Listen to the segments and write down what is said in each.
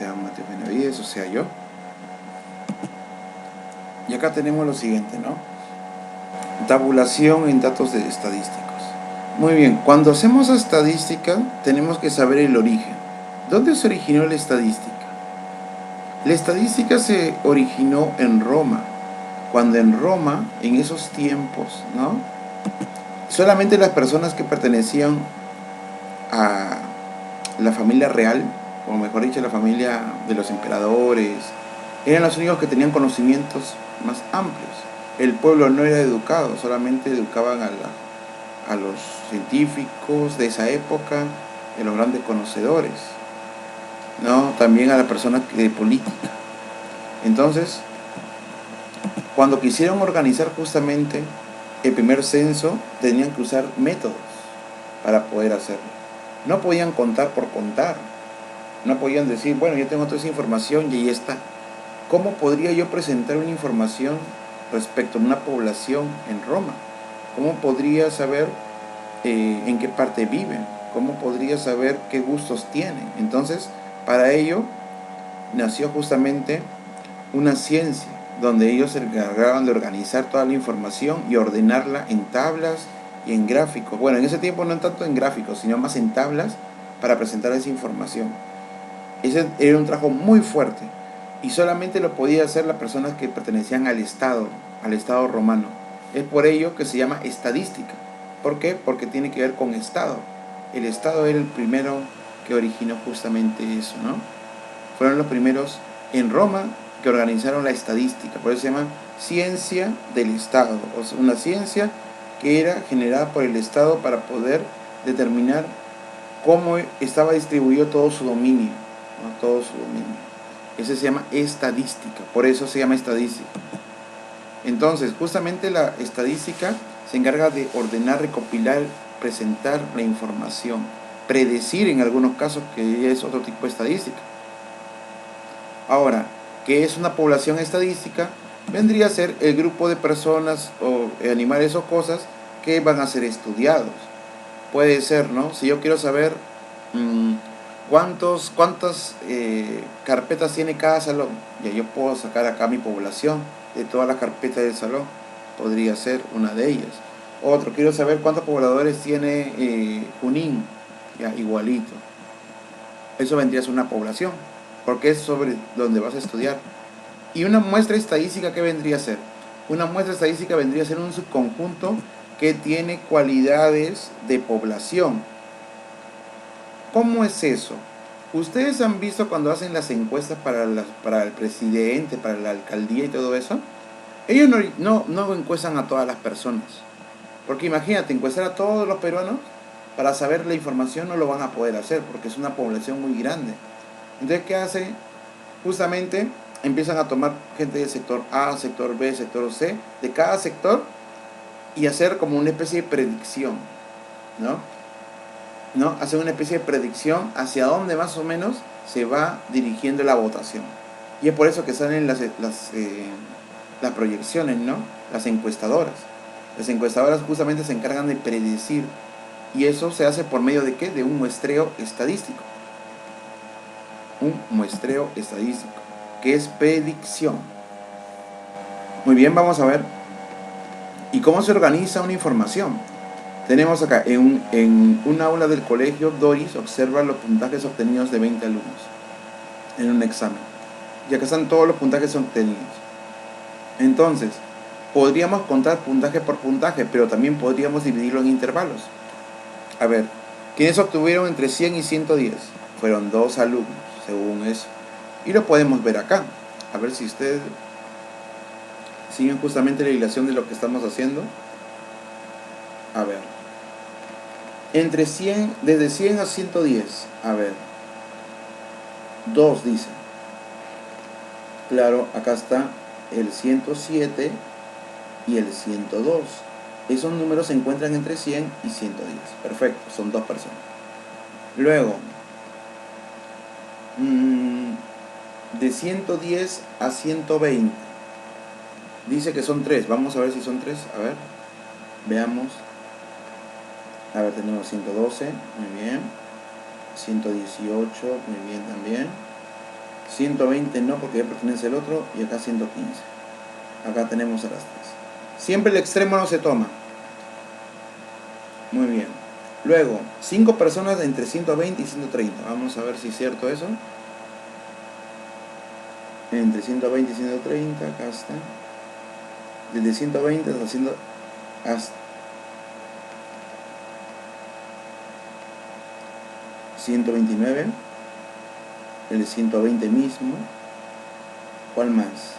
sea Mateo Benavides, o sea yo. Y acá tenemos lo siguiente, ¿no? Tabulación en datos estadísticos. Muy bien, cuando hacemos estadística tenemos que saber el origen. ¿Dónde se originó la estadística? La estadística se originó en Roma, cuando en Roma, en esos tiempos, ¿no? Solamente las personas que pertenecían a la familia real, o mejor dicho, la familia de los emperadores, eran los únicos que tenían conocimientos más amplios. El pueblo no era educado, solamente educaban a los científicos de esa época, a los grandes conocedores, ¿no? También a las personas de política. Entonces, cuando quisieron organizar justamente el primer censo, tenían que usar métodos para poder hacerlo. No podían contar por contar. No podían decir, bueno, yo tengo toda esa información y ahí está. ¿Cómo podría yo presentar una información respecto a una población en Roma? ¿Cómo podría saber en qué parte viven? ¿Cómo podría saber qué gustos tienen? Entonces, para ello nació justamente una ciencia donde ellos se encargaban de organizar toda la información y ordenarla en tablas y en gráficos. Bueno, en ese tiempo no tanto en gráficos, sino más en tablas para presentar esa información. Ese era un trabajo muy fuerte y solamente lo podía hacer las personas que pertenecían al Estado romano. Es por ello que se llama estadística. ¿Por qué? Porque tiene que ver con Estado. El Estado era el primero que originó justamente eso, ¿no? Fueron los primeros en Roma que organizaron la estadística. Por eso se llama ciencia del Estado. O sea, una ciencia que era generada por el Estado para poder determinar cómo estaba distribuido todo su dominio, ¿no? Todo su dominio. Eso se llama estadística. Por eso se llama estadística. Entonces, justamente la estadística se encarga de ordenar, recopilar, presentar la información, predecir en algunos casos, que es otro tipo de estadística. Ahora, ¿qué es una población estadística? Vendría a ser el grupo de personas o animales o cosas que van a ser estudiados. Puede ser, ¿no? Si yo quiero saber cuántas carpetas tiene cada salón, ya yo puedo sacar acá mi población de todas las carpetas del salón. Podría ser una de ellas. Otro, quiero saber cuántos pobladores tiene Junín, ya igualito. Eso vendría a ser una población, porque es sobre donde vas a estudiar. Y una muestra estadística, ¿qué vendría a ser? Una muestra estadística vendría a ser un subconjunto que tiene cualidades de población. ¿Cómo es eso? ¿Ustedes han visto cuando hacen las encuestas para el presidente, para la alcaldía y todo eso? Ellos no encuestan a todas las personas. Porque imagínate, encuestar a todos los peruanos para saber la información no lo van a poder hacer, porque es una población muy grande. Entonces, ¿qué hace? Justamente empiezan a tomar gente del sector A, sector B, sector C, de cada sector, y hacer como una especie de predicción, ¿no? Hacer una especie de predicción hacia dónde más o menos se va dirigiendo la votación. Y es por eso que salen las proyecciones, ¿no? Las encuestadoras. Las encuestadoras justamente se encargan de predecir, y eso se hace por medio de ¿qué? De un muestreo estadístico. Un muestreo estadístico, que es predicción. Muy bien, vamos a ver. ¿Y cómo se organiza una información? Tenemos acá, en un aula del colegio, Doris observa los puntajes obtenidos de 20 alumnos en un examen. Y acá están todos los puntajes obtenidos. Entonces, podríamos contar puntaje por puntaje, pero también podríamos dividirlo en intervalos. A ver, ¿quiénes obtuvieron entre 100 y 110? Fueron 2 alumnos, según eso. Y lo podemos ver acá. A ver si ustedes siguen justamente la hilación de lo que estamos haciendo. A ver. Desde 100 a 110. A ver. 2 dicen. Claro, acá está el 107 y el 102. Esos números se encuentran entre 100 y 110. Perfecto, son 2 personas. Luego, de 110 a 120. Dice que son 3. Vamos a ver si son 3. A ver, veamos. A ver, tenemos 112. Muy bien. 118. Muy bien también. 120 no, porque ya pertenece al otro, y acá 115. Acá tenemos a las 3. Siempre el extremo no se toma. Muy bien. Luego, 5 personas entre 120 y 130. Vamos a ver si es cierto eso. Entre 120 y 130, acá está. Desde 120 hasta 129. El 120 mismo. ¿Cuál más?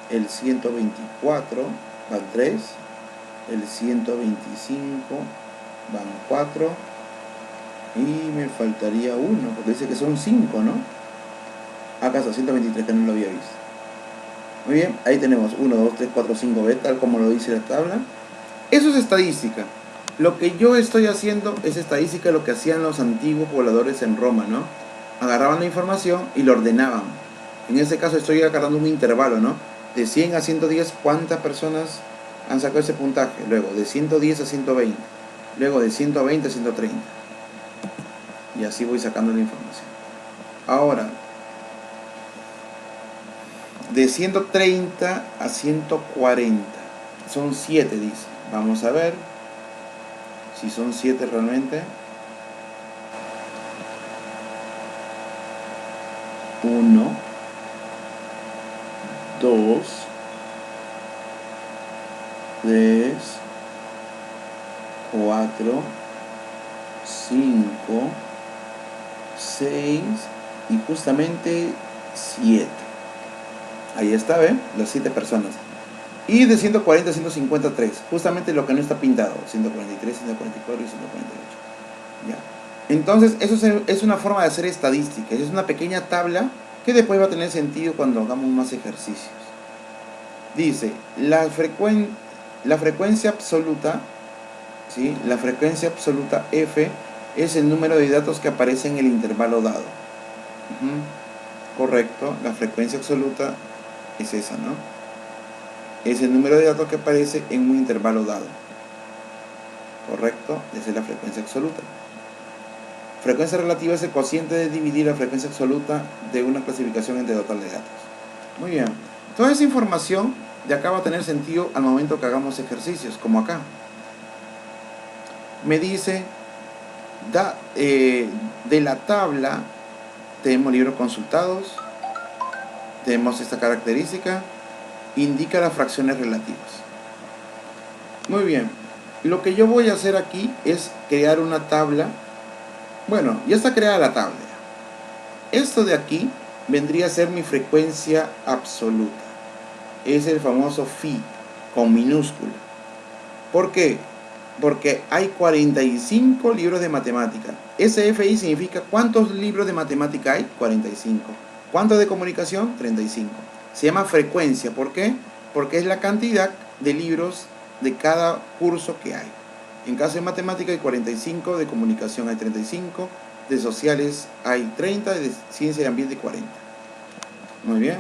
El 124 van 3. El 125 van 4. Y me faltaría uno, porque dice que son 5, ¿no? Acá está 123, que no lo había visto. Muy bien, ahí tenemos 1, 2, 3, 4, 5, B, tal como lo dice la tabla. Eso es estadística. Lo que yo estoy haciendo es estadística, lo que hacían los antiguos pobladores en Roma, ¿no? Agarraban la información y lo ordenaban. En este caso estoy agarrando un intervalo, ¿no? De 100 a 110, ¿cuántas personas han sacado ese puntaje? Luego, de 110 a 120. Luego, de 120 a 130. Y así voy sacando la información. Ahora, de 130 a 140. Son 7, dice. Vamos a ver si son 7 realmente. 1, 2, 3, 4, 5, 6 y justamente 7. Ahí está, ¿ven? Las 7 personas. Y de 140 a 153, justamente lo que no está pintado, 143, 144 y 148. Ya. Entonces, eso es una forma de hacer estadística. Es una pequeña tabla que después va a tener sentido cuando hagamos más ejercicios. Dice, la frecuencia absoluta, ¿sí? La frecuencia absoluta F es el número de datos que aparece en el intervalo dado. Correcto, la frecuencia absoluta es esa, ¿no? Es el número de datos que aparece en un intervalo dado. Correcto, esa es la frecuencia absoluta. Frecuencia relativa es el cociente de dividir la frecuencia absoluta de una clasificación entre total de datos. Muy bien. Toda esa información de acá va a tener sentido al momento que hagamos ejercicios, como acá. Me dice, de la tabla, tenemos libros consultados, tenemos esta característica, indica las fracciones relativas. Muy bien. Lo que yo voy a hacer aquí es crear una tabla. Bueno, ya está creada la tabla. Esto de aquí vendría a ser mi frecuencia absoluta. Es el famoso phi con minúscula. ¿Por qué? Porque hay 45 libros de matemática. SFI significa ¿cuántos libros de matemática hay? 45. ¿Cuántos de comunicación? 35. Se llama frecuencia. ¿Por qué? Porque es la cantidad de libros de cada curso que hay. En caso de matemática hay 45, de comunicación hay 35, de sociales hay 30, de ciencia y ambiente 40. Muy bien.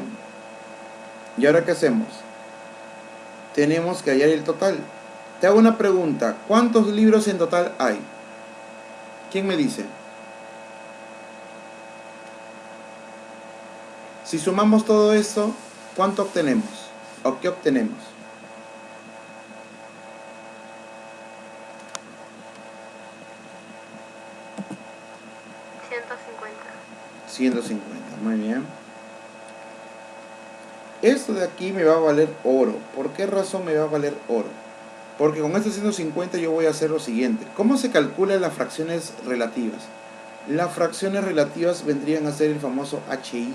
¿Y ahora qué hacemos? Tenemos que hallar el total. Te hago una pregunta. ¿Cuántos libros en total hay? ¿Quién me dice? Si sumamos todo esto, ¿cuánto obtenemos? ¿O qué obtenemos? 150, muy bien. Esto de aquí me va a valer oro. ¿Por qué razón me va a valer oro? Porque con estos 150 yo voy a hacer lo siguiente. ¿Cómo se calculan las fracciones relativas? Las fracciones relativas vendrían a ser el famoso HI,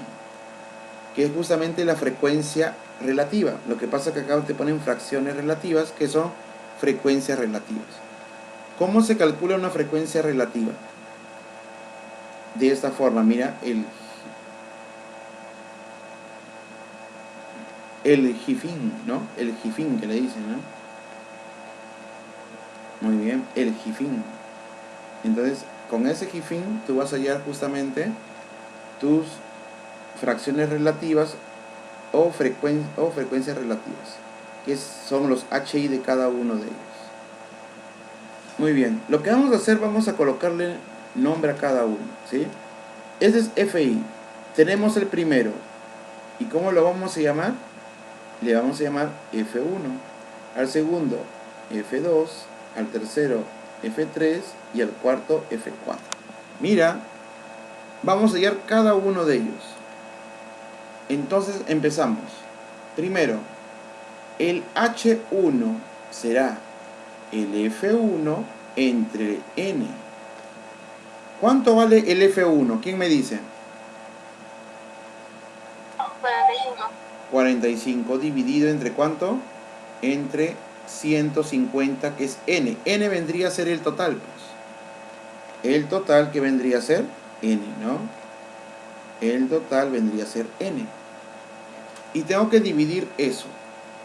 que es justamente la frecuencia relativa. Lo que pasa es que acá te ponen fracciones relativas, que son frecuencias relativas. ¿Cómo se calcula una frecuencia relativa? De esta forma, mira, el jifín, ¿no? El jifín que le dicen, ¿no? Muy bien, el jifín. Entonces, con ese jifín tú vas a hallar justamente tus fracciones relativas o frecuencias relativas, que son los HI de cada uno de ellos. Muy bien, lo que vamos a hacer, vamos a colocarle nombre a cada uno, ¿sí? Este es FI. Tenemos el primero. ¿Y cómo lo vamos a llamar? Le vamos a llamar F1. Al segundo, F2. Al tercero, F3. Y al cuarto, F4. Mira, vamos a hallar cada uno de ellos. Entonces empezamos. Primero, el H1 será el F1 entre N. ¿Cuánto vale el F1? ¿Quién me dice? 45. 45 dividido entre ¿cuánto? Entre 150, que es N. N vendría a ser el total, pues. El total que vendría a ser N, ¿no? El total vendría a ser N. Y tengo que dividir eso.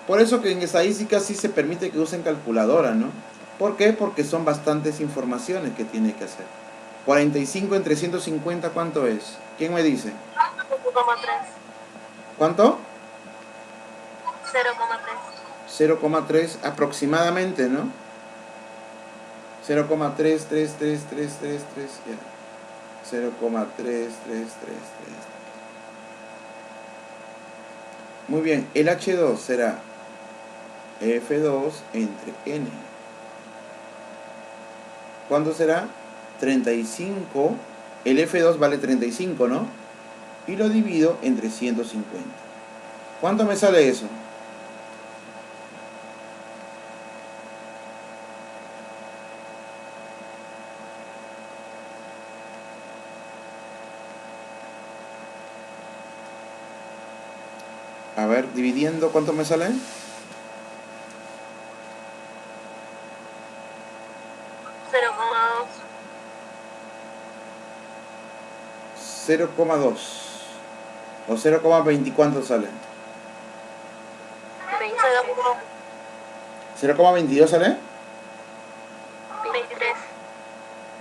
Por eso que en estadística sí se permite que usen calculadora, ¿no? ¿Por qué? Porque son bastantes informaciones que tiene que hacer. 45 entre 150, ¿cuánto es? ¿Quién me dice? 0,3. ¿Cuánto? 0,3. 0,3 aproximadamente, ¿no? 0,3333333, ya. 0,3333. Muy bien, el H2 será F2 entre N. ¿Cuánto será? 35. El F2 vale 35, ¿no? Y lo divido entre 150. ¿Cuánto me sale eso? A ver, dividiendo, ¿cuánto me sale? 0,2. O 0,20, ¿cuánto sale? 0,22 sale. 23.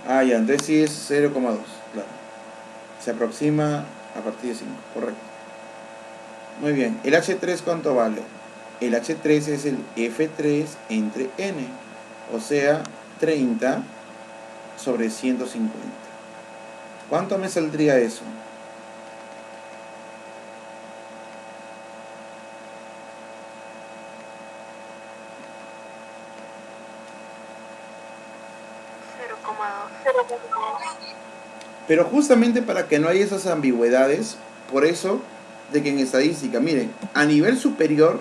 Ah, ya, entonces sí es 0,2, claro. Se aproxima a partir de 5, correcto. Muy bien, el H3 ¿cuánto vale? El H3 es el F3 entre N, o sea, 30 sobre 150. ¿Cuánto me saldría eso? Pero justamente para que no haya esas ambigüedades, por eso de que en estadística, miren, a nivel superior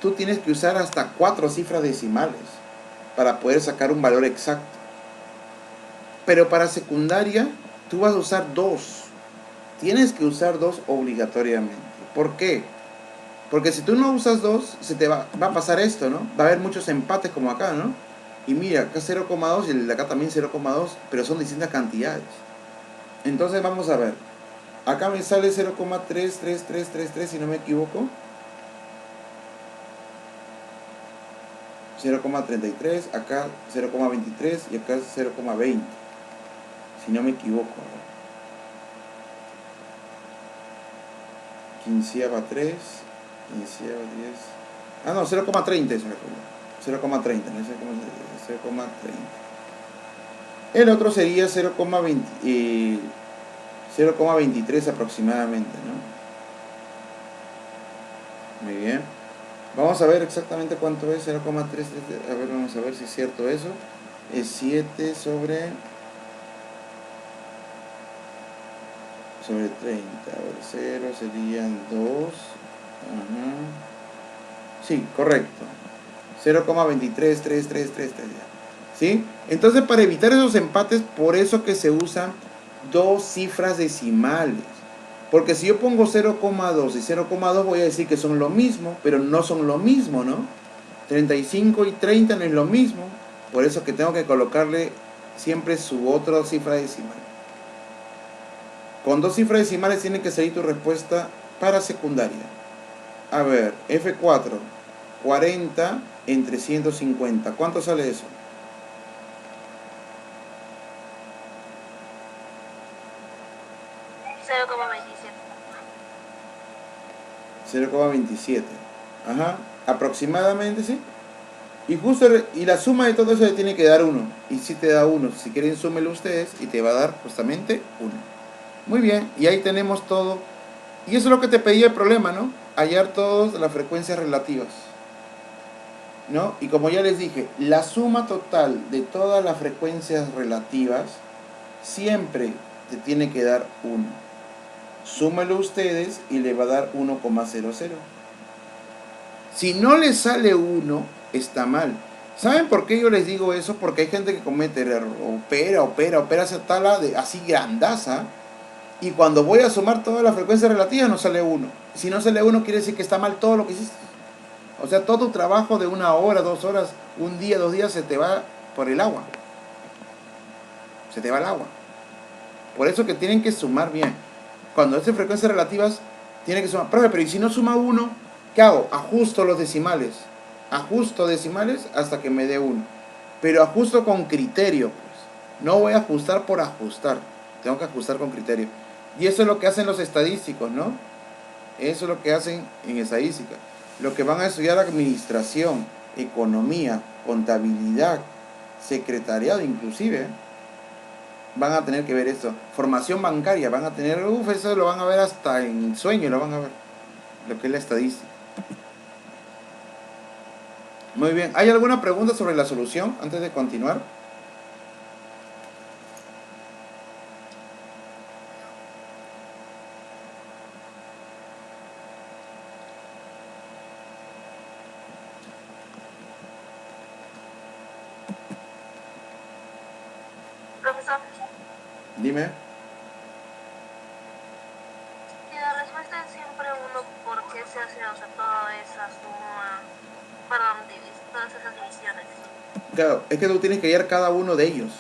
tú tienes que usar hasta 4 cifras decimales para poder sacar un valor exacto. Pero para secundaria tú vas a usar 2. Tienes que usar 2 obligatoriamente. ¿Por qué? Porque si tú no usas 2, se te va a pasar esto, ¿no? Va a haber muchos empates como acá, ¿no? Y mira, acá 0,2 y el de acá también 0,2, pero son distintas cantidades. Entonces vamos a ver. Acá me sale 0,33333, si no me equivoco. 0,33, acá 0,23 y acá 0,20. Si no me equivoco. Quinceava 3, quinceava 10. Ah, no, 0,30 es 0,30, no es 0,30. El otro sería 0,23 aproximadamente, ¿no? Muy bien. Vamos a ver exactamente cuánto es 0,3. A ver, vamos a ver si es cierto eso. Es 7 sobre 30. A ver, 0 serían 2. Ajá. Sí, correcto. 0,23333. ¿Sí? Entonces, para evitar esos empates, por eso que se usan 2 cifras decimales. Porque si yo pongo 0,2 y 0,2 voy a decir que son lo mismo, pero no son lo mismo, ¿no? 35 y 30 no es lo mismo. Por eso que tengo que colocarle siempre su otra cifra decimal. Con 2 cifras decimales tiene que salir tu respuesta para secundaria. A ver, F4, 40 entre 150. ¿Cuánto sale eso? 0,27. Ajá, aproximadamente, ¿sí? Y justo, y la suma de todo eso le tiene que dar 1. Y si te da 1, si quieren súmelo ustedes y te va a dar justamente 1. Muy bien, y ahí tenemos todo Y eso es lo que te pedía el problema, ¿no? Hallar todas las frecuencias relativas, ¿no? Y como ya les dije, la suma total de todas las frecuencias relativas siempre te tiene que dar 1. Súmalo ustedes y le va a dar 1,00. Si no le sale 1, está mal. ¿Saben por qué yo les digo eso? Porque hay gente que comete el error. Opera esa tabla de así grandaza. Y cuando voy a sumar todas las frecuencias relativas no sale 1. Si no sale 1 quiere decir que está mal todo lo que hiciste. O sea, todo tu trabajo de 1 hora, 2 horas, un día, 2 días se te va por el agua. Se te va el agua. Por eso que tienen que sumar bien. Cuando es de frecuencias relativas, tienen que sumar. Profe, pero ¿y si no suma 1? ¿Qué hago? Ajusto los decimales. Ajusto decimales hasta que me dé 1. Pero ajusto con criterio, pues. No voy a ajustar por ajustar. Tengo que ajustar con criterio. Y eso es lo que hacen los estadísticos, ¿no? Eso es lo que hacen en estadística. Lo que van a estudiar administración, economía, contabilidad, secretariado inclusive, van a tener que ver esto. Formación bancaria, van a tener, eso lo van a ver hasta en sueño, lo van a ver. Lo que es la estadística. Muy bien. ¿Hay alguna pregunta sobre la solución antes de continuar? Profesor, Dime. y la respuesta es siempre uno, ¿por qué se hace, o sea, toda esa suma, perdón, todas esas divisiones? Claro, es que tú tienes que hallar cada uno de ellos.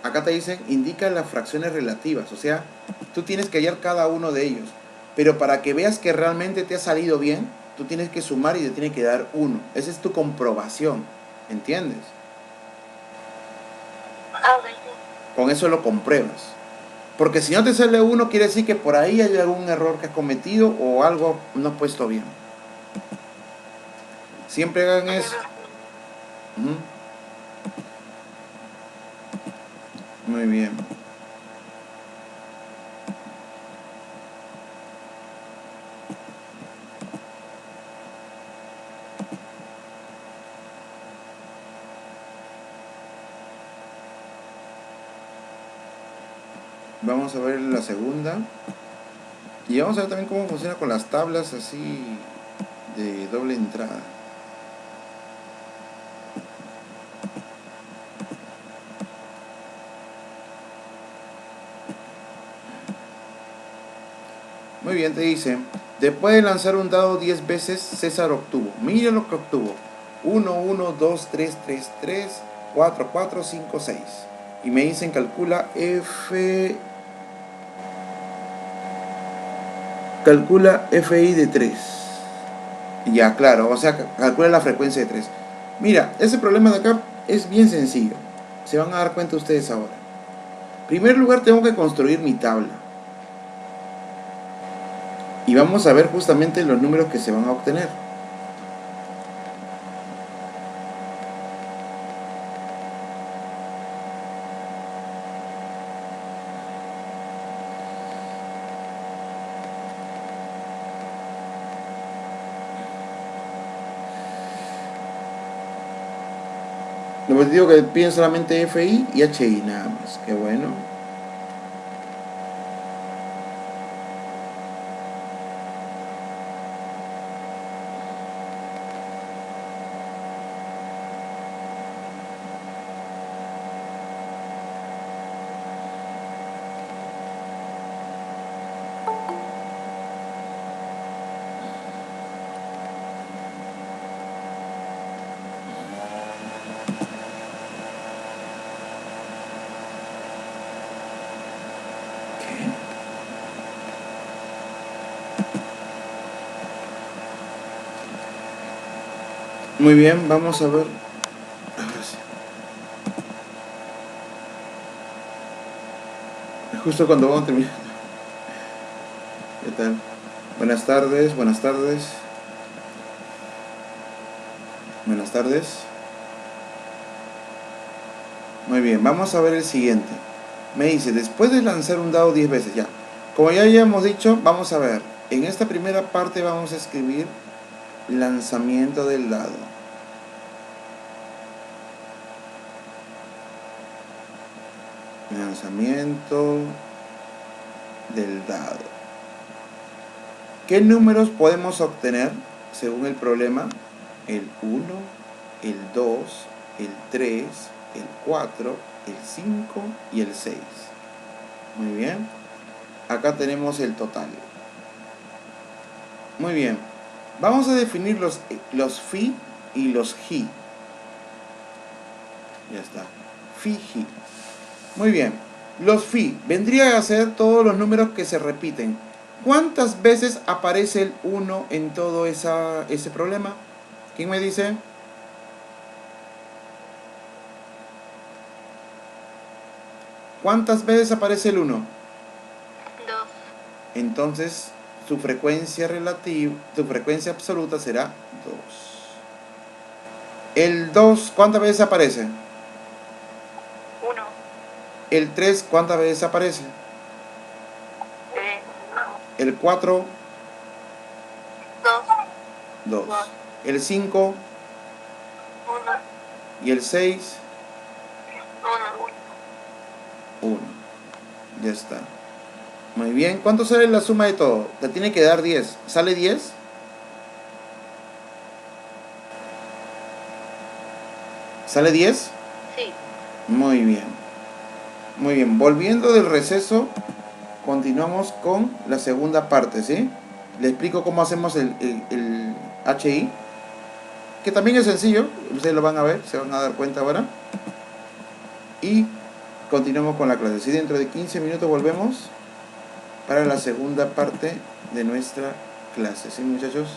Acá te dicen, indica las fracciones relativas. O sea, tú tienes que hallar cada uno de ellos. Pero para que veas que realmente te ha salido bien, tú tienes que sumar y te tiene que dar 1. Esa es tu comprobación. ¿Entiendes? Ah, ok, sí. Con eso lo compruebas. Porque si no te sale 1, quiere decir que por ahí hay algún error que has cometido o algo no has puesto bien. Siempre hagan eso. Ujú. Muy bien. Vamos a ver la segunda. Y vamos a ver también cómo funciona con las tablas así de doble entrada. Muy bien, te dice, después de lanzar un dado 10 veces, César obtuvo. Mira lo que obtuvo. 1, 1, 2, 3, 3, 3, 4, 4, 5, 6. Y me dicen, calcula calcula FI de 3. Ya, claro, o sea, calcula la frecuencia de 3. Mira, ese problema de acá es bien sencillo. Se van a dar cuenta ustedes ahora. En primer lugar, tengo que construir mi tabla. Y vamos a ver justamente los números que se van a obtener. Les digo que piden solamente FI y HI nada más. Qué bueno. Muy bien, vamos a ver. Ahora sí. Justo cuando vamos a terminar. ¿Qué tal? Buenas tardes, buenas tardes. Buenas tardes. Muy bien, vamos a ver el siguiente. Me dice, después de lanzar un dado 10 veces, ya. Como ya habíamos dicho, vamos a ver. En esta primera parte vamos a escribir lanzamiento del dado. Lanzamiento del dado. ¿Qué números podemos obtener según el problema? El 1, el 2, el 3, el 4, el 5 y el 6. Muy bien. Acá tenemos el total. Muy bien. Vamos a definir los phi y los ji. Ya está. Phi, ji. Muy bien. Los phi vendría a ser todos los números que se repiten. ¿Cuántas veces aparece el 1 en todo ese problema? ¿Quién me dice? ¿Cuántas veces aparece el 1? 2. Entonces, su frecuencia relativa, su frecuencia absoluta será 2. El 2, ¿cuántas veces aparece? 1. El 3, ¿cuántas veces aparece? 3. El 4, 2. 2. El 5 1. y el 6, 1. 1. Ya está. Muy bien. ¿Cuánto sale la suma de todo? Te tiene que dar 10. ¿Sale 10? ¿Sale 10? Sí. Muy bien. Muy bien. Volviendo del receso, continuamos con la segunda parte, ¿sí? Le explico cómo hacemos el HI, que también es sencillo. Ustedes lo van a ver, se van a dar cuenta ahora. Y continuamos con la clase. ¿Sí? Dentro de 15 minutos volvemos para la segunda parte de nuestra clase. ¿Sí, muchachos?